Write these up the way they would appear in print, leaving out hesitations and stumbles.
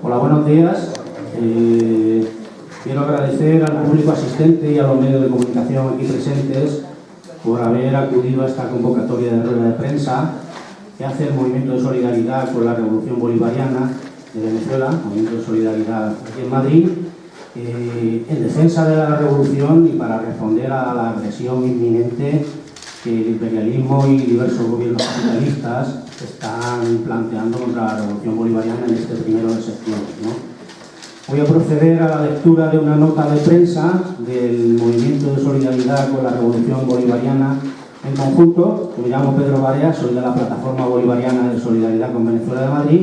Hola, buenos días. Quiero agradecer al público asistente y a los medios de comunicación aquí presentes por haber acudido a esta convocatoria de rueda de prensa que hace el Movimiento de Solidaridad con la Revolución Bolivariana de Venezuela, Movimiento de Solidaridad aquí en Madrid, en defensa de la revolución y para responder a la agresión inminente que el imperialismo y diversos gobiernos capitalistas están planteando contra la revolución bolivariana en este 1 de septiembre, ¿no? Voy a proceder a la lectura de una nota de prensa del Movimiento de Solidaridad con la Revolución Bolivariana en conjunto. Me llamo Pedro Barea, soy de la Plataforma Bolivariana de Solidaridad con Venezuela de Madrid.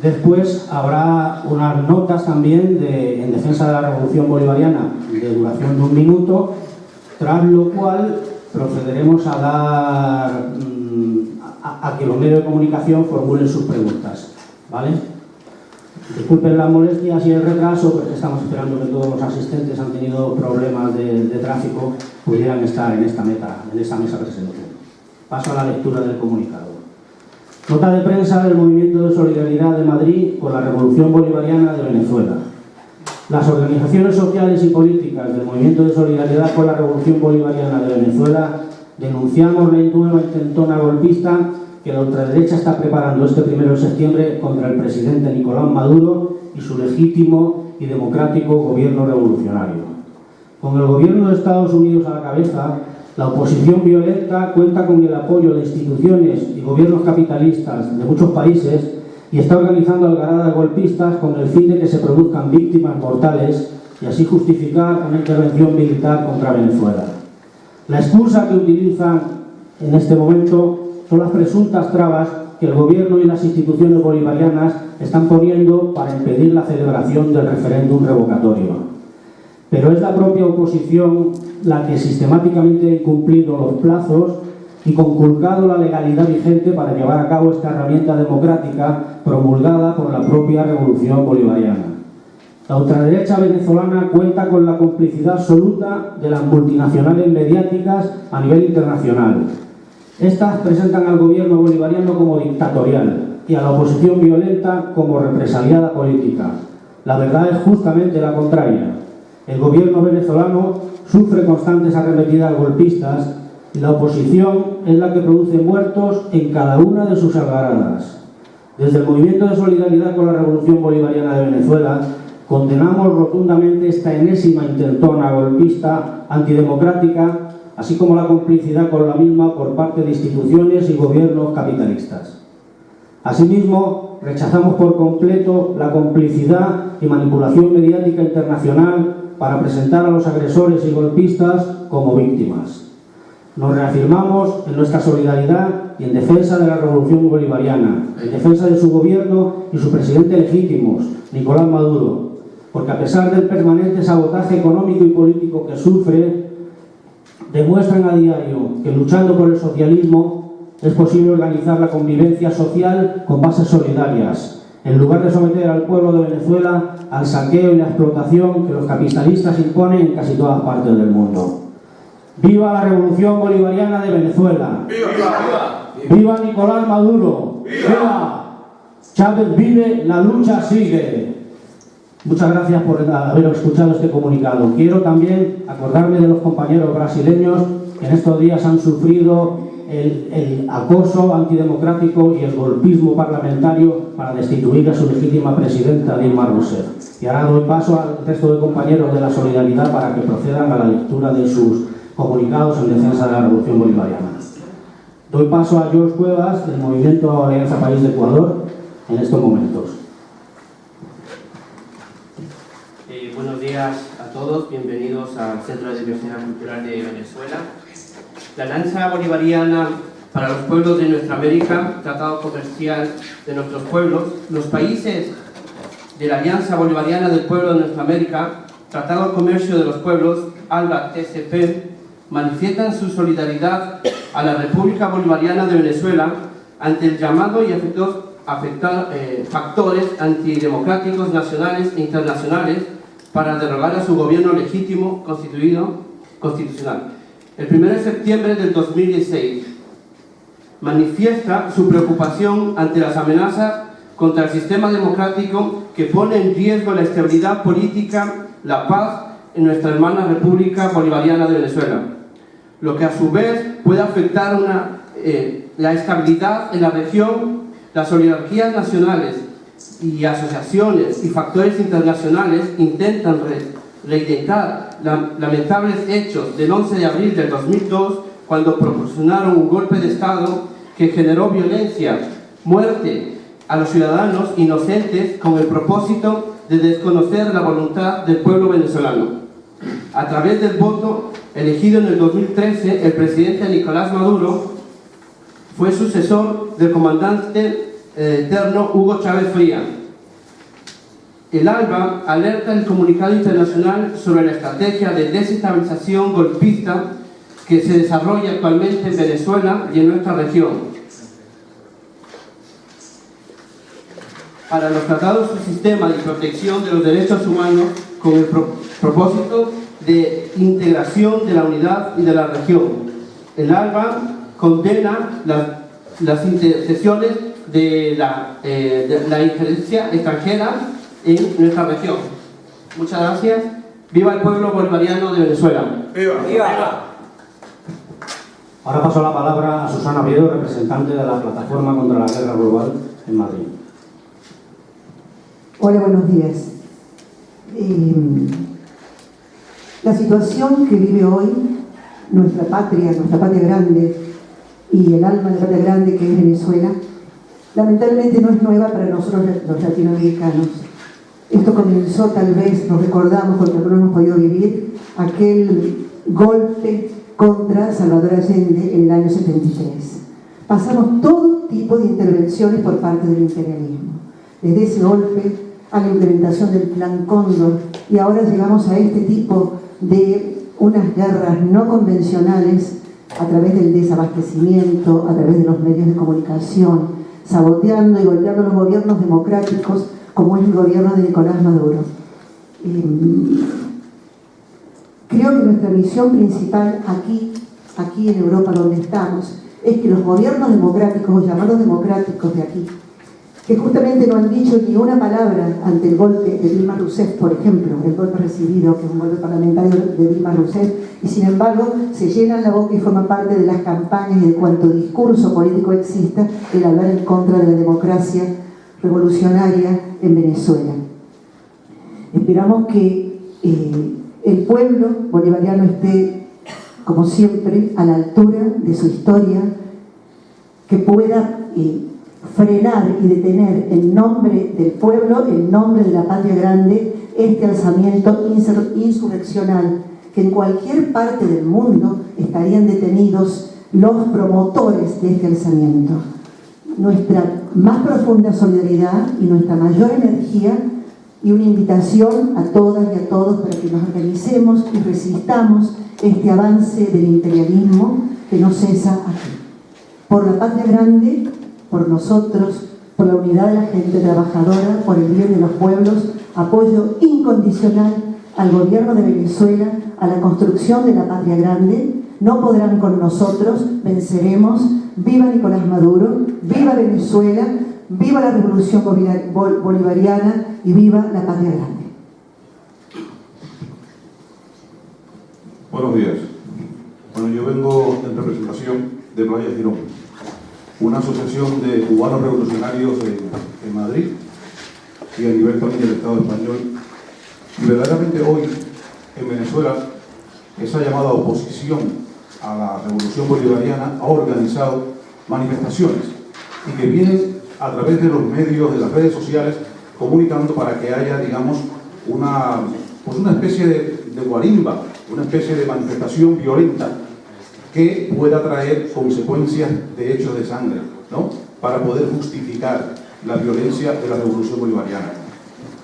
Después habrá unas notas también en defensa de la revolución bolivariana de duración de 1 minuto, tras lo cual procederemos a dar a que los medios de comunicación formulen sus preguntas, ¿vale? Disculpen las molestias y el retraso, porque estamos esperando que todos los asistentes han tenido problemas de tráfico, pudieran estar en esta mesa presente. Paso a la lectura del comunicado. Nota de prensa del Movimiento de Solidaridad de Madrid con la Revolución Bolivariana de Venezuela. Las organizaciones sociales y políticas del Movimiento de Solidaridad con la Revolución Bolivariana de Venezuela denunciamos la nueva intentona golpista que la ultraderecha está preparando este 1 de septiembre contra el presidente Nicolás Maduro y su legítimo y democrático gobierno revolucionario. Con el gobierno de Estados Unidos a la cabeza, la oposición violenta cuenta con el apoyo de instituciones y gobiernos capitalistas de muchos países y está organizando algaradas golpistas con el fin de que se produzcan víctimas mortales y así justificar una intervención militar contra Venezuela. La excusa que utilizan en este momento son las presuntas trabas que el gobierno y las instituciones bolivarianas están poniendo para impedir la celebración del referéndum revocatorio. Pero es la propia oposición la que sistemáticamente ha incumplido los plazos y conculcado la legalidad vigente para llevar a cabo esta herramienta democrática promulgada por la propia revolución bolivariana. La ultraderecha venezolana cuenta con la complicidad absoluta de las multinacionales mediáticas a nivel internacional. Estas presentan al gobierno bolivariano como dictatorial y a la oposición violenta como represaliada política. La verdad es justamente la contraria. El gobierno venezolano sufre constantes arremetidas golpistas y la oposición es la que produce muertos en cada una de sus algaradas. Desde el Movimiento de Solidaridad con la Revolución Bolivariana de Venezuela condenamos rotundamente esta enésima intentona golpista antidemocrática, así como la complicidad con la misma por parte de instituciones y gobiernos capitalistas. Asimismo, rechazamos por completo la complicidad y manipulación mediática internacional para presentar a los agresores y golpistas como víctimas. Nos reafirmamos en nuestra solidaridad y en defensa de la revolución bolivariana, en defensa de su gobierno y su presidente legítimos, Nicolás Maduro, porque a pesar del permanente sabotaje económico y político que sufre, demuestran a diario que luchando por el socialismo es posible organizar la convivencia social con bases solidarias, en lugar de someter al pueblo de Venezuela al saqueo y la explotación que los capitalistas imponen en casi todas partes del mundo. ¡Viva la Revolución Bolivariana de Venezuela! ¡Viva, viva, viva! ¡Viva Nicolás Maduro! ¡Viva! ¡Viva! Chávez vive, la lucha sigue. Muchas gracias por haber escuchado este comunicado. Quiero también acordarme de los compañeros brasileños que en estos días han sufrido el acoso antidemocrático y el golpismo parlamentario para destituir a su legítima presidenta Dilma Rousseff. Y ahora doy paso al resto de compañeros de la Solidaridad para que procedan a la lectura de sus comunicados en defensa de la Revolución Bolivariana. Doy paso a George Cuevas, del Movimiento Alianza País de Ecuador, en estos momentos. Buenos días a todos, bienvenidos al Centro de Diversidad Cultural de Venezuela. La Alianza Bolivariana para los Pueblos de Nuestra América, Tratado Comercial de Nuestros Pueblos, los países de la Alianza Bolivariana del Pueblo de Nuestra América, Tratado de Comercio de los Pueblos, ALBA-TCP, manifiestan su solidaridad a la República Bolivariana de Venezuela ante el llamado y factores antidemocráticos nacionales e internacionales para derogar a su gobierno legítimo constitucional. El 1 de septiembre del 2016 manifiesta su preocupación ante las amenazas contra el sistema democrático que pone en riesgo la estabilidad política, la paz en nuestra hermana República Bolivariana de Venezuela, lo que a su vez puede afectar la estabilidad en la región. Las oligarquías nacionales y asociaciones y factores internacionales intentan reeditar lamentables hechos del 11 de abril del 2002, cuando proporcionaron un golpe de Estado que generó violencia, muerte a los ciudadanos inocentes con el propósito de desconocer la voluntad del pueblo venezolano. A través del voto elegido en el 2013, el presidente Nicolás Maduro fue sucesor del comandante eterno Hugo Chávez Fría. El ALBA alerta el comunicado internacional sobre la estrategia de desestabilización golpista que se desarrolla actualmente en Venezuela y en nuestra región. Para los tratados del sistema de protección de los derechos humanos con el propósito de integración de la unidad y de la región. El ALBA condena las intercesiones de la injerencia extranjera en nuestra región. Muchas gracias. ¡Viva el pueblo bolivariano de Venezuela! ¡Viva! ¡Viva! Ahora paso la palabra a Susana Oviedo, representante de la Plataforma contra la Guerra Global en Madrid. Hola, buenos días. La situación que vive hoy nuestra patria grande y el alma de la patria grande que es Venezuela, lamentablemente no es nueva para nosotros los latinoamericanos. Esto comenzó, tal vez nos recordamos porque no hemos podido vivir, aquel golpe contra Salvador Allende en el año 73. Pasamos todo tipo de intervenciones por parte del imperialismo, desde ese golpe a la implementación del Plan Cóndor, y ahora llegamos a este tipo de unas guerras no convencionales a través del desabastecimiento, a través de los medios de comunicación, saboteando y golpeando los gobiernos democráticos como es el gobierno de Nicolás Maduro. Creo que nuestra misión principal aquí en Europa donde estamos, es que los gobiernos democráticos o llamados democráticos de aquí, que justamente no han dicho ni una palabra ante el golpe de Dilma Rousseff, por ejemplo, el golpe recibido, que es un golpe parlamentario de Dilma Rousseff, y sin embargo se llenan la boca y forman parte de las campañas y de cuanto discurso político exista el hablar en contra de la democracia revolucionaria en Venezuela. Esperamos que el pueblo bolivariano esté, como siempre, a la altura de su historia, que pueda frenar y detener en nombre del pueblo, en nombre de la patria grande, este alzamiento insurreccional, que en cualquier parte del mundo estarían detenidos los promotores de este alzamiento. Nuestra más profunda solidaridad y nuestra mayor energía, y una invitación a todas y a todos para que nos organicemos y resistamos este avance del imperialismo que no cesa aquí. Por la patria grande, por nosotros, por la unidad de la gente trabajadora, por el bien de los pueblos, apoyo incondicional al gobierno de Venezuela, a la construcción de la patria grande. No podrán con nosotros, venceremos. Viva Nicolás Maduro, viva Venezuela, viva la revolución bolivariana y viva la patria grande. Buenos días. Bueno, yo vengo en representación de Playa Girón, una asociación de cubanos revolucionarios en Madrid y a nivel también del Estado español. Y verdaderamente hoy en Venezuela esa llamada oposición a la revolución bolivariana ha organizado manifestaciones y que vienen a través de los medios, de las redes sociales, comunicando para que haya, digamos, una especie de guarimba, una especie de manifestación violenta que pueda traer consecuencias de hechos de sangre, ¿no?, para poder justificar la violencia de la revolución bolivariana.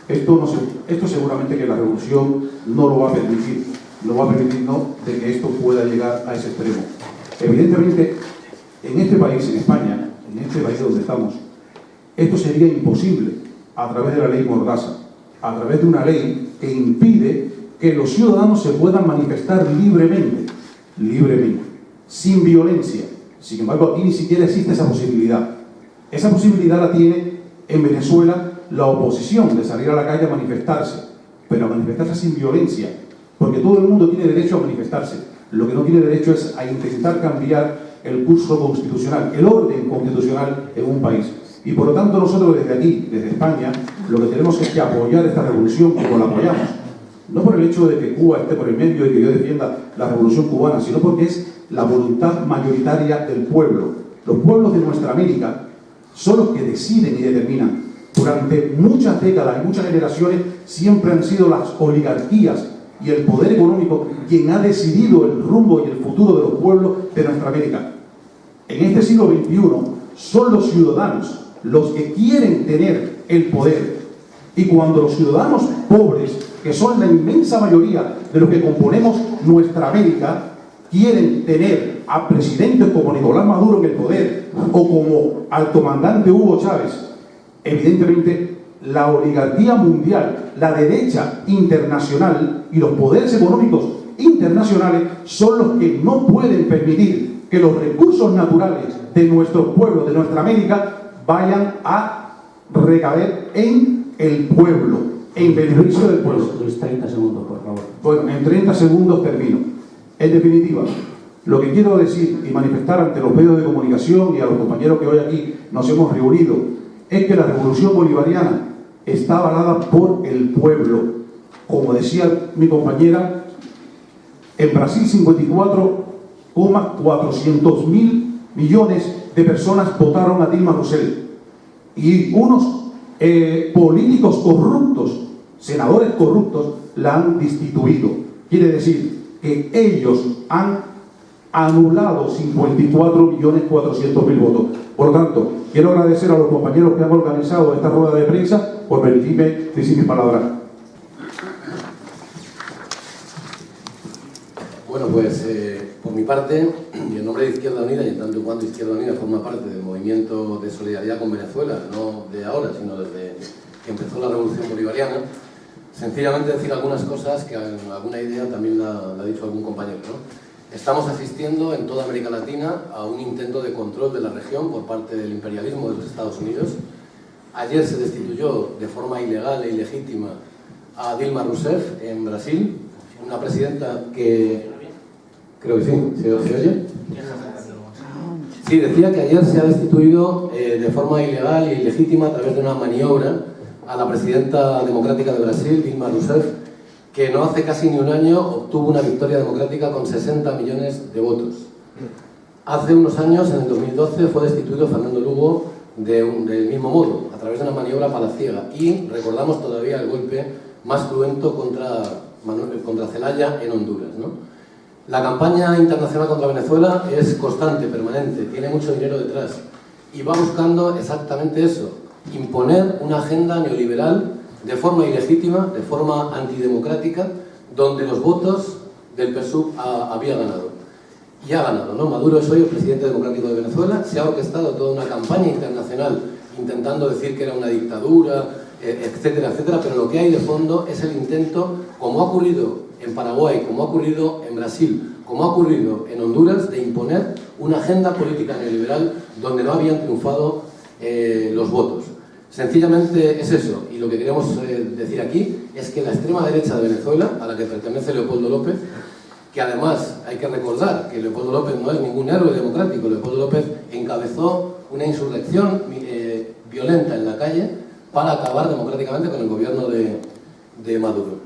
Esto seguramente que la revolución no lo va a permitir, no va a permitir, ¿no?, de que esto pueda llegar a ese extremo. Evidentemente, en este país, en España, en este país donde estamos, esto sería imposible a través de la ley Mordaza, a través de una ley que impide que los ciudadanos se puedan manifestar libremente, sin violencia. Sin embargo, aquí ni siquiera existe esa posibilidad. Esa posibilidad la tiene en Venezuela la oposición de salir a la calle a manifestarse, pero a manifestarse sin violencia, porque todo el mundo tiene derecho a manifestarse. Lo que no tiene derecho es a intentar cambiar el curso constitucional, el orden constitucional en un país. Y por lo tanto nosotros desde aquí, desde España, lo que tenemos es que apoyar esta revolución como la apoyamos. No por el hecho de que Cuba esté por el medio y que yo defienda la revolución cubana, sino porque es la voluntad mayoritaria del pueblo. Los pueblos de nuestra América son los que deciden y determinan. Durante muchas décadas y muchas generaciones siempre han sido las oligarquías y el poder económico quien ha decidido el rumbo y el futuro de los pueblos de nuestra América. En este siglo XXI son los ciudadanos los que quieren tener el poder, y cuando los ciudadanos pobres, que son la inmensa mayoría de los que componemos nuestra América, quieren tener a presidentes como Nicolás Maduro en el poder o como al comandante Hugo Chávez, evidentemente la oligarquía mundial, la derecha internacional y los poderes económicos internacionales son los que no pueden permitir que los recursos naturales de nuestros pueblos, de nuestra América, vayan a recaer en el pueblo, en beneficio del pueblo. Luis, 30 segundos, por favor. Bueno, en 30 segundos termino. En definitiva, lo que quiero decir y manifestar ante los medios de comunicación y a los compañeros que hoy aquí nos hemos reunido es que la revolución bolivariana está avalada por el pueblo. Como decía mi compañera, en Brasil 54,400.000 millones de personas votaron a Dilma Rousseff y unos políticos corruptos, senadores corruptos, la han destituido. Quiere decir que ellos han anulado 54.400.000 votos. Por lo tanto, quiero agradecer a los compañeros que han organizado esta rueda de prensa por permitirme decir mis palabras. Bueno, pues por mi parte, y en nombre de Izquierda Unida, y en tanto en cuanto Izquierda Unida forma parte del movimiento de solidaridad con Venezuela, no de ahora, sino desde que empezó la revolución bolivariana, sencillamente decir algunas cosas que alguna idea también la ha dicho algún compañero, ¿no? Estamos asistiendo en toda América Latina a un intento de control de la región por parte del imperialismo de los Estados Unidos. Ayer se destituyó de forma ilegal e ilegítima a Dilma Rousseff en Brasil, una presidenta que... Creo que sí, ¿se oye? Sí, decía que ayer se ha destituido de forma ilegal e ilegítima a través de una maniobra a la presidenta democrática de Brasil, Dilma Rousseff, que no hace casi ni un año obtuvo una victoria democrática con 60 millones de votos. Hace unos años, en el 2012, fue destituido Fernando Lugo del mismo modo, a través de una maniobra palaciega. Y recordamos todavía el golpe más cruento contra Zelaya en Honduras, ¿no? La campaña internacional contra Venezuela es constante, permanente, tiene mucho dinero detrás y va buscando exactamente eso, imponer una agenda neoliberal de forma ilegítima, de forma antidemocrática, donde los votos del PSUV había ganado. Y ha ganado, ¿no? Maduro es hoy el presidente democrático de Venezuela, se ha orquestado toda una campaña internacional intentando decir que era una dictadura, etcétera, etcétera, pero lo que hay de fondo es el intento, como ha ocurrido en Paraguay, como ha ocurrido en Brasil, como ha ocurrido en Honduras, de imponer una agenda política neoliberal donde no habían triunfado los votos. Sencillamente es eso, y lo que queremos decir aquí es que la extrema derecha de Venezuela, a la que pertenece Leopoldo López, que además hay que recordar que Leopoldo López no es ningún héroe democrático, Leopoldo López encabezó una insurrección violenta en la calle para acabar democráticamente con el gobierno de Maduro.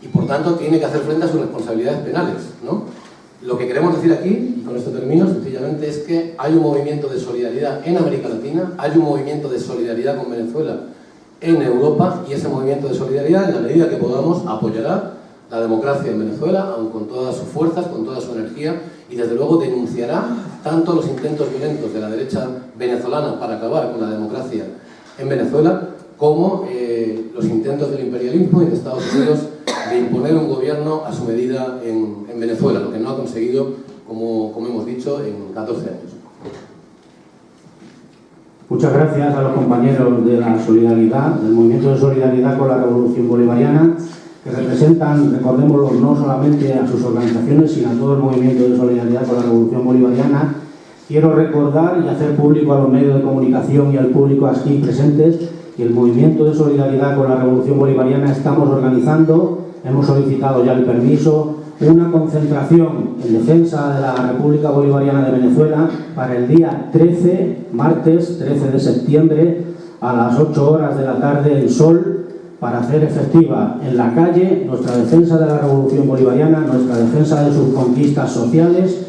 Y por tanto tiene que hacer frente a sus responsabilidades penales, ¿no? Lo que queremos decir aquí, y con esto termino, sencillamente es que hay un movimiento de solidaridad en América Latina, hay un movimiento de solidaridad con Venezuela en Europa, y ese movimiento de solidaridad, en la medida que podamos, apoyará la democracia en Venezuela, aun con todas sus fuerzas, con toda su energía, y desde luego denunciará tanto los intentos violentos de la derecha venezolana para acabar con la democracia en Venezuela, como los intentos del imperialismo y de Estados Unidos de imponer un gobierno a su medida en Venezuela, lo que no ha conseguido, como hemos dicho, en 14 años. Muchas gracias a los compañeros de la solidaridad, del movimiento de solidaridad con la revolución bolivariana, que representan, recordémoslo, no solamente a sus organizaciones, sino a todo el movimiento de solidaridad con la revolución bolivariana. Quiero recordar y hacer público a los medios de comunicación y al público aquí presentes y el movimiento de solidaridad con la Revolución Bolivariana estamos organizando, hemos solicitado ya el permiso, una concentración en defensa de la República Bolivariana de Venezuela para el día 13, martes 13 de septiembre, a las 8 horas de la tarde en Sol, para hacer efectiva en la calle nuestra defensa de la Revolución Bolivariana, nuestra defensa de sus conquistas sociales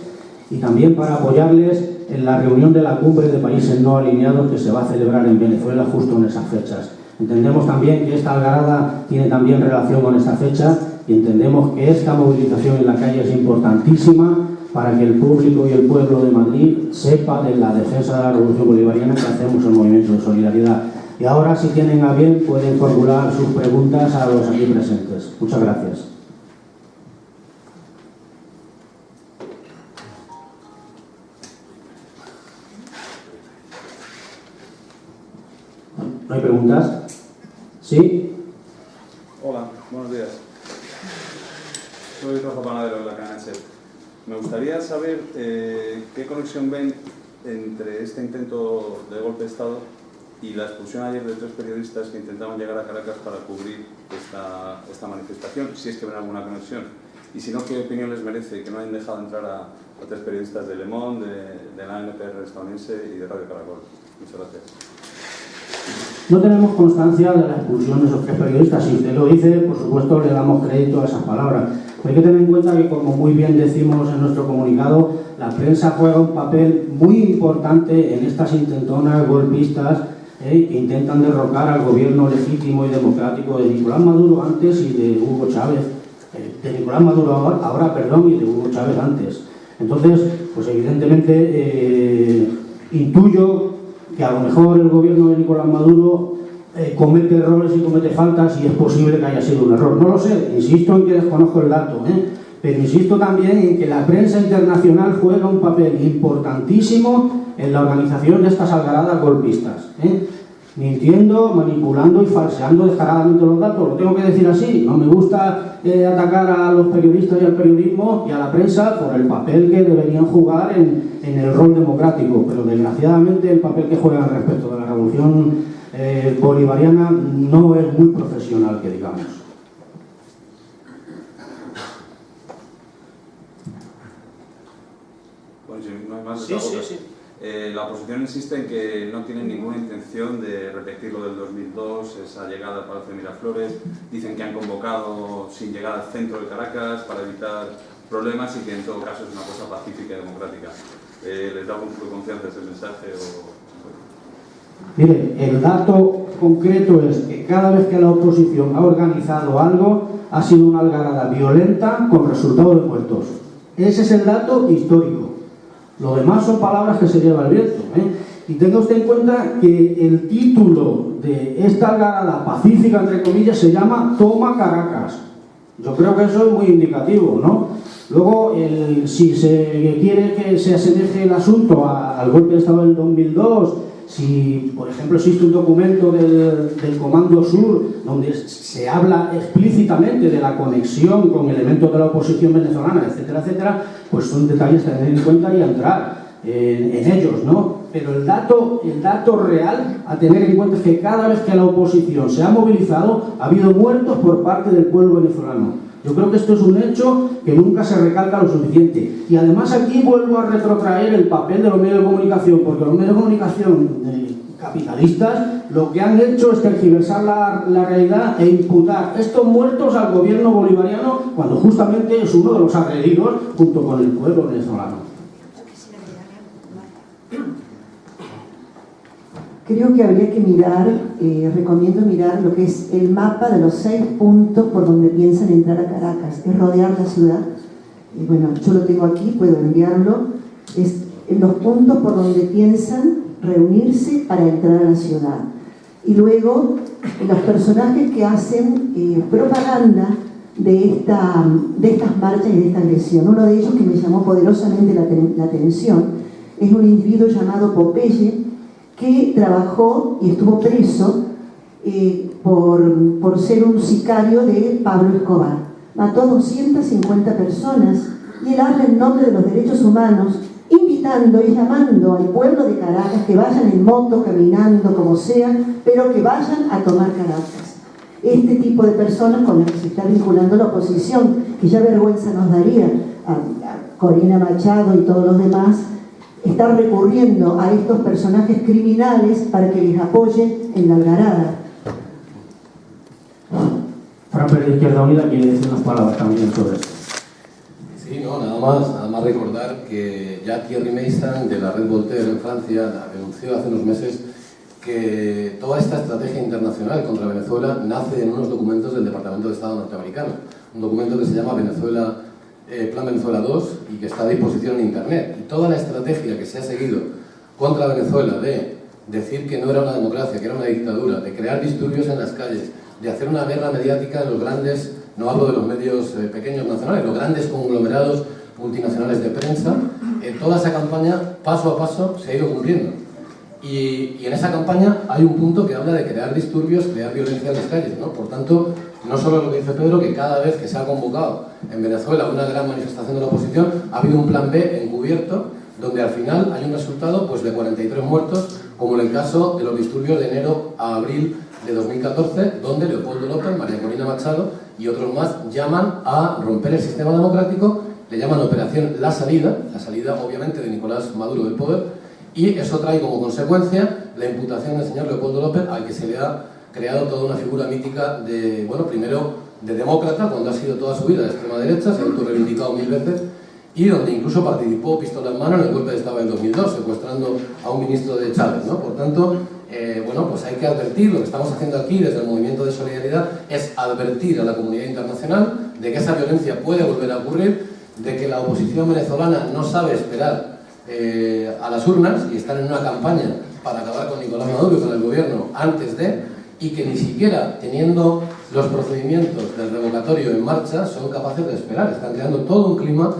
y también para apoyarles en la reunión de la Cumbre de Países No Alineados que se va a celebrar en Venezuela justo en esas fechas. Entendemos también que esta algarada tiene también relación con esta fecha y entendemos que esta movilización en la calle es importantísima para que el público y el pueblo de Madrid sepa de la defensa de la Revolución Bolivariana que hacemos el movimiento de solidaridad. Y ahora, si tienen a bien, pueden formular sus preguntas a los aquí presentes. Muchas gracias. ¿No hay preguntas? ¿Sí? Hola, buenos días. Soy Rafa Panadero de la cadena SER. Me gustaría saber qué conexión ven entre este intento de golpe de Estado y la expulsión ayer de 3 periodistas que intentaban llegar a Caracas para cubrir esta manifestación, si es que ven alguna conexión. Y si no, ¿qué opinión les merece que no hayan dejado entrar a 3 periodistas de Le Monde, de la NPR estadounidense y de Radio Caracol? Muchas gracias. No tenemos constancia de la expulsión de esos 3 periodistas. Si usted lo dice, por supuesto, le damos crédito a esas palabras. Pero hay que tener en cuenta que, como muy bien decimos en nuestro comunicado, la prensa juega un papel muy importante en estas intentonas golpistas que intentan derrocar al gobierno legítimo y democrático de Nicolás Maduro antes y de Hugo Chávez. De Nicolás Maduro ahora, perdón, y de Hugo Chávez antes. Entonces, pues evidentemente intuyo que a lo mejor el gobierno de Nicolás Maduro comete errores y comete faltas y es posible que haya sido un error. No lo sé, insisto en que desconozco el dato, pero insisto también en que la prensa internacional juega un papel importantísimo en la organización de estas algaradas golpistas, mintiendo, manipulando y falseando descaradamente los datos. Lo tengo que decir así. No me gusta atacar a los periodistas y al periodismo y a la prensa por el papel que deberían jugar en el rol democrático, pero desgraciadamente el papel que juegan respecto de la revolución bolivariana no es muy profesional, que digamos. Bueno, si no hay más, Sí. La oposición insiste en que no tienen ninguna intención de repetir lo del 2002, esa llegada al Palacio de Miraflores. Dicen que han convocado sin llegar al centro de Caracas para evitar problemas y que en todo caso es una cosa pacífica y democrática. ¿Les da algún tipo de confianza ese mensaje? Mire, el dato concreto es que cada vez que la oposición ha organizado algo, ha sido una algarada violenta con resultado de muertos. Ese es el dato histórico. Lo demás son palabras que se lleva el viento, Y tenga usted en cuenta que el título de esta algarada pacífica, entre comillas, se llama Toma Caracas. Yo creo que eso es muy indicativo, ¿no? Luego, si se quiere que se asemeje el asunto al golpe de Estado del 2002, si, por ejemplo, existe un documento del Comando Sur donde se habla explícitamente de la conexión con elementos de la oposición venezolana, etcétera, etcétera, pues son detalles a tener en cuenta y a entrar en ellos, ¿no? Pero el dato real a tener en cuenta es que cada vez que la oposición se ha movilizado, ha habido muertos por parte del pueblo venezolano. Yo creo que esto es un hecho que nunca se recalca lo suficiente. Y además aquí vuelvo a retrotraer el papel de los medios de comunicación, porque los medios de comunicación capitalistas lo que han hecho es tergiversar la realidad e imputar estos muertos al gobierno bolivariano cuando justamente es uno de los agredidos junto con el pueblo venezolano. Creo que habría que mirar, recomiendo mirar lo que es el mapa de los 6 puntos por donde piensan entrar a Caracas. Es rodear la ciudad. Bueno, yo lo tengo aquí, puedo enviarlo. Es los puntos por donde piensan reunirse para entrar a la ciudad. Y luego, los personajes que hacen propaganda de estas marchas y de esta agresión. Uno de ellos que me llamó poderosamente la atención es un individuo llamado Popeye, que trabajó y estuvo preso por ser un sicario de Pablo Escobar. Mató 250 personas y él habla en nombre de los derechos humanos, invitando invitando y llamando al pueblo de Caracas que vayan en moto, caminando, como sea, pero que vayan a tomar Caracas. Este tipo de personas con las que se está vinculando la oposición, que ya vergüenza nos daría a Corina Machado y todos los demás, están recurriendo a estos personajes criminales para que les apoyen en la algarada. Fran Pérez, Izquierda Unida, quiere decir unas palabras también sobre esto. Sí, no, nada más recordar que ya Thierry Meyssan de la Red Voltaire en Francia denunció hace unos meses que toda esta estrategia internacional contra Venezuela nace en unos documentos del Departamento de Estado norteamericano, un documento que se llama Plan Venezuela 2 y que está a disposición en Internet. Y toda la estrategia que se ha seguido contra Venezuela de decir que no era una democracia, que era una dictadura, de crear disturbios en las calles, de hacer una guerra mediática en los grandes, no hablo de los medios pequeños nacionales, los grandes conglomerados multinacionales de prensa, toda esa campaña paso a paso se ha ido cumpliendo. Y en esa campaña hay un punto que habla de crear disturbios, crear violencia en las calles, ¿no? Por tanto, no solo lo que dice Pedro, que cada vez que se ha convocado en Venezuela una gran manifestación de la oposición, ha habido un plan B encubierto, donde al final hay un resultado pues, de 43 muertos, como en el caso de los disturbios de enero a abril de 2014, donde Leopoldo López, María Corina Machado y otros más llaman a romper el sistema democrático, le llaman Operación La Salida obviamente de Nicolás Maduro del poder, y eso trae como consecuencia la imputación del señor Leopoldo López, al que se le ha creado toda una figura mítica de, bueno, primero de demócrata, cuando ha sido toda su vida de extrema derecha, se ha autorreivindicado 1000 veces, y donde incluso participó pistola en mano en el golpe de Estado del 2002, secuestrando a un ministro de Chávez, ¿no? Por tanto, bueno, pues hay que advertir, lo que estamos haciendo aquí desde el Movimiento de Solidaridad es advertir a la comunidad internacional de que esa violencia puede volver a ocurrir, de que la oposición venezolana no sabe esperar a las urnas y están en una campaña para acabar con Nicolás Maduro y con el gobierno antes de, y que ni siquiera teniendo los procedimientos del revocatorio en marcha son capaces de esperar. Están creando todo un clima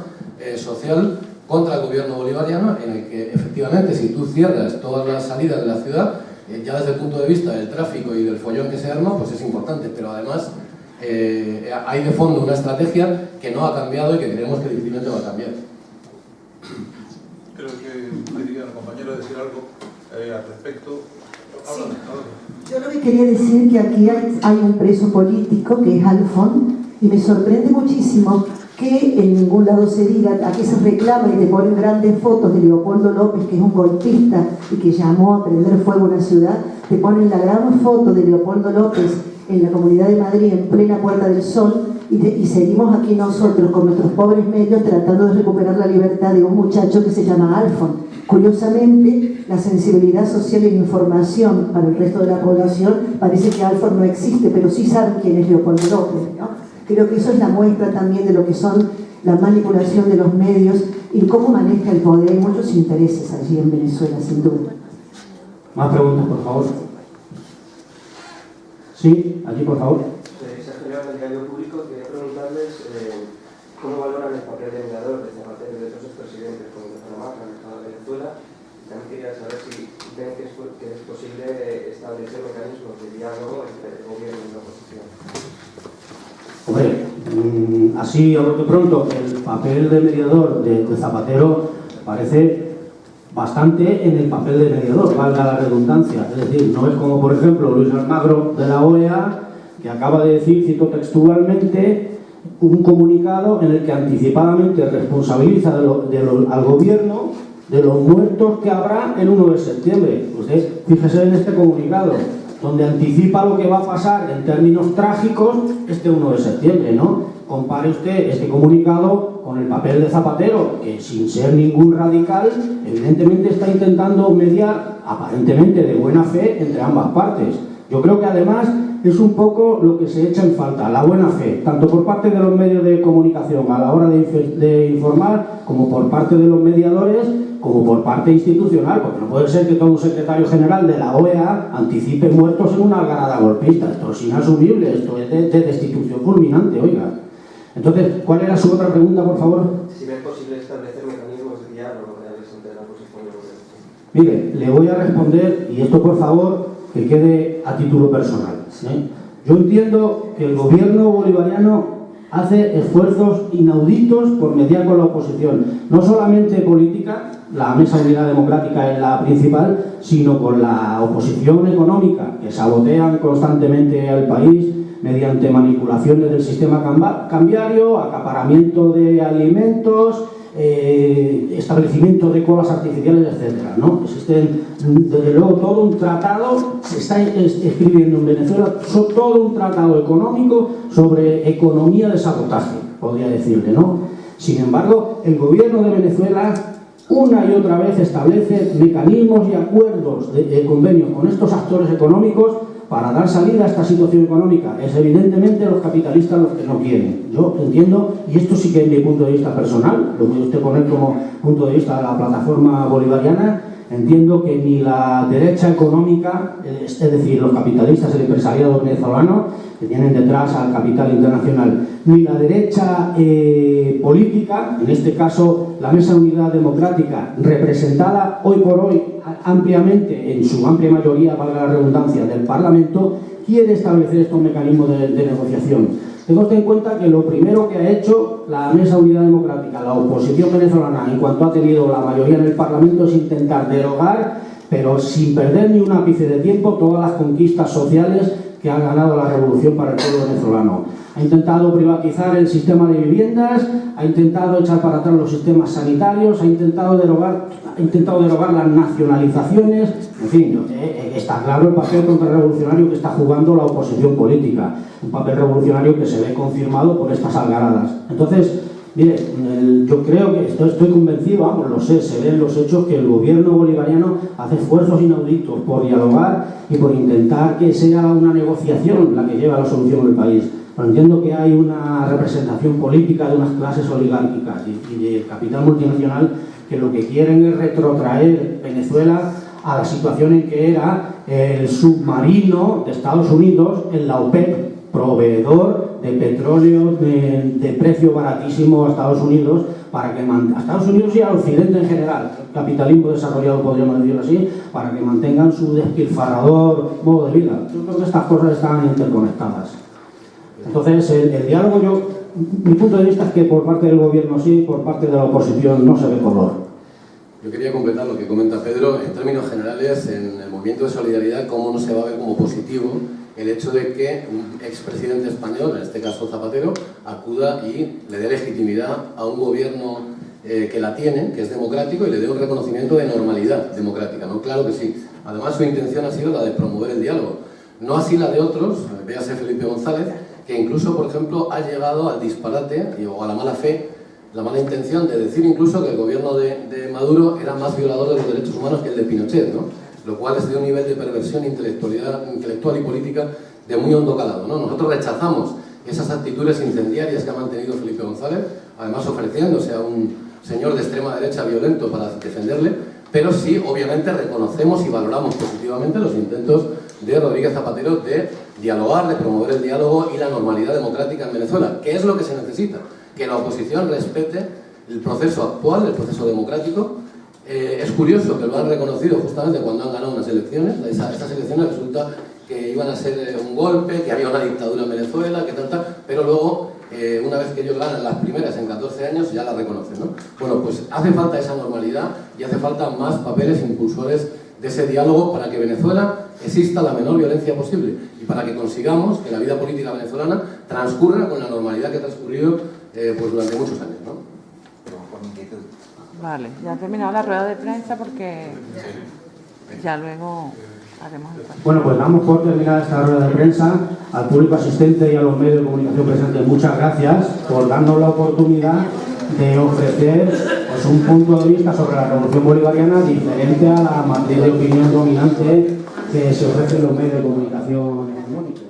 social contra el gobierno bolivariano en el que efectivamente si tú cierras todas las salidas de la ciudad, ya desde el punto de vista del tráfico y del follón que se arma, pues es importante, pero además hay de fondo una estrategia que no ha cambiado y que creemos que difícilmente va a cambiar. Creo que quería el compañero decir algo al respecto. Sí. Yo lo que quería decir que aquí hay un preso político que es Alfon, y me sorprende muchísimo que en ningún lado se diga, aquí se reclama y te ponen grandes fotos de Leopoldo López, que es un golpista y que llamó a prender fuego a una ciudad, te ponen la gran foto de Leopoldo López en la Comunidad de Madrid, en plena Puerta del Sol, y seguimos aquí nosotros con nuestros pobres medios tratando de recuperar la libertad de un muchacho que se llama Alfon. Curiosamente, la sensibilidad social y la información para el resto de la población parece que Alfon no existe, pero sí saben quién es Leopoldo López, ¿no? Creo que eso es la muestra también de lo que son la manipulación de los medios y cómo maneja el poder. Hay muchos intereses allí en Venezuela, sin duda. Más preguntas, por favor. Sí, allí, por favor. Del diario público, quería preguntarles cómo valoran el papel de mediador de Zapatero y de otros expresidentes como de Panamá, que han dejado Venezuela. También quería saber si ven que es posible establecer mecanismos de diálogo entre el gobierno y la oposición. Hombre, así a lo que pronto, el papel de mediador de Zapatero parece bastante en el papel de mediador, valga la redundancia. Es decir, no es como, por ejemplo, Luis Almagro de la OEA, que acaba de decir, cito textualmente, un comunicado en el que anticipadamente responsabiliza al gobierno de los muertos que habrá el 1 de septiembre. Usted fíjese en este comunicado, donde anticipa lo que va a pasar en términos trágicos este 1 de septiembre, ¿no? Compare usted este comunicado con el papel de Zapatero, que sin ser ningún radical, evidentemente está intentando mediar, aparentemente de buena fe, entre ambas partes. Yo creo que además es un poco lo que se echa en falta, la buena fe, tanto por parte de los medios de comunicación a la hora de informar, como por parte de los mediadores, como por parte institucional, porque no puede ser que todo un secretario general de la OEA anticipe muertos en una algarada golpista. Esto es inasumible, esto es de destitución fulminante, oiga. Entonces, ¿cuál era su otra pregunta, por favor? Si es posible establecer mecanismos de diálogo reales entre la oposición y el gobierno. Mire, le voy a responder, y esto por favor que quede a título personal. Yo entiendo que el gobierno bolivariano hace esfuerzos inauditos por mediar con la oposición, no solamente política, la Mesa Unidad Democrática es la principal, sino con la oposición económica, que sabotean constantemente al país mediante manipulaciones del sistema cambiario, acaparamiento de alimentos, establecimiento de colas artificiales, etcétera, ¿no? Existen, desde luego, todo un tratado, se está escribiendo en Venezuela, todo un tratado económico sobre economía de sabotaje, podría decirle, ¿no? Sin embargo, el gobierno de Venezuela una y otra vez establece mecanismos y acuerdos de convenio con estos actores económicos para dar salida a esta situación económica. Es evidentemente los capitalistas los que no quieren. Yo entiendo, y esto sí que es mi punto de vista personal, lo puede usted poner como punto de vista de la plataforma bolivariana, entiendo que ni la derecha económica, es decir, los capitalistas, el empresariado venezolano, que tienen detrás al capital internacional, ni la derecha política, en este caso la Mesa Unidad Democrática, representada hoy por hoy ampliamente, en su amplia mayoría, valga la redundancia, del Parlamento, quiere establecer estos mecanismos de negociación. Tengo usted en cuenta que lo primero que ha hecho la Mesa Unidad Democrática, la oposición venezolana, en cuanto ha tenido la mayoría en el Parlamento, es intentar derogar, pero sin perder ni un ápice de tiempo, todas las conquistas sociales que ha ganado la revolución para el pueblo venezolano. Ha intentado privatizar el sistema de viviendas, ha intentado echar para atrás los sistemas sanitarios, ha intentado derogar las nacionalizaciones. En fin, está claro el papel contrarrevolucionario que está jugando la oposición política, un papel revolucionario que se ve confirmado por estas algaradas. Entonces, mire, yo creo que estoy convencido, vamos, lo sé, se ven los hechos, que el gobierno bolivariano hace esfuerzos inauditos por dialogar y por intentar que sea una negociación la que lleve a la solución del país. Pero entiendo que hay una representación política de unas clases oligárquicas y de capital multinacional que lo que quieren es retrotraer Venezuela a la situación en que era el submarino de Estados Unidos en la OPEP, proveedor de petróleo de precio baratísimo a Estados Unidos, para que a Estados Unidos y al occidente en general, capitalismo desarrollado, podríamos decirlo así, para que mantengan su despilfarrador modo de vida. Yo creo que estas cosas están interconectadas. Entonces, el diálogo, mi punto de vista es que por parte del gobierno sí, por parte de la oposición no se ve color. Yo quería completar lo que comenta Pedro. En términos generales, en el movimiento de solidaridad, ¿cómo no se va a ver como positivo el hecho de que un expresidente español, en este caso Zapatero, acuda y le dé legitimidad a un gobierno que la tiene, que es democrático, y le dé un reconocimiento de normalidad democrática, ¿no? Claro que sí. Además, su intención ha sido la de promover el diálogo. No así la de otros, véase Felipe González, que incluso, por ejemplo, ha llegado al disparate o a la mala fe, la mala intención de decir incluso que el gobierno de Maduro era más violador de los derechos humanos que el de Pinochet, ¿no? Lo cual es de un nivel de perversión intelectual y política de muy hondo calado, ¿no? Nosotros rechazamos esas actitudes incendiarias que ha mantenido Felipe González, además ofreciéndose a un señor de extrema derecha violento para defenderle, pero sí, obviamente, reconocemos y valoramos positivamente los intentos de Rodríguez Zapatero de dialogar, de promover el diálogo y la normalidad democrática en Venezuela, que es lo que se necesita, que la oposición respete el proceso actual, el proceso democrático. Es curioso que lo han reconocido justamente cuando han ganado unas elecciones. Estas elecciones resulta que iban a ser un golpe, que había una dictadura en Venezuela, que tal, pero luego, una vez que ellos ganan las primeras en 14 años, ya la reconocen, ¿no? Bueno, pues hace falta esa normalidad y hace falta más papeles impulsores de ese diálogo para que Venezuela exista la menor violencia posible y para que consigamos que la vida política venezolana transcurra con la normalidad que ha transcurrido pues durante muchos años, ¿no? Vale, ya ha terminado la rueda de prensa porque ya luego haremos el paso. Bueno, pues damos por terminada esta rueda de prensa. Al público asistente y a los medios de comunicación presentes, muchas gracias por darnos la oportunidad de ofrecer pues, un punto de vista sobre la revolución bolivariana diferente a la matriz de opinión dominante que se ofrece en los medios de comunicación hegemónicos.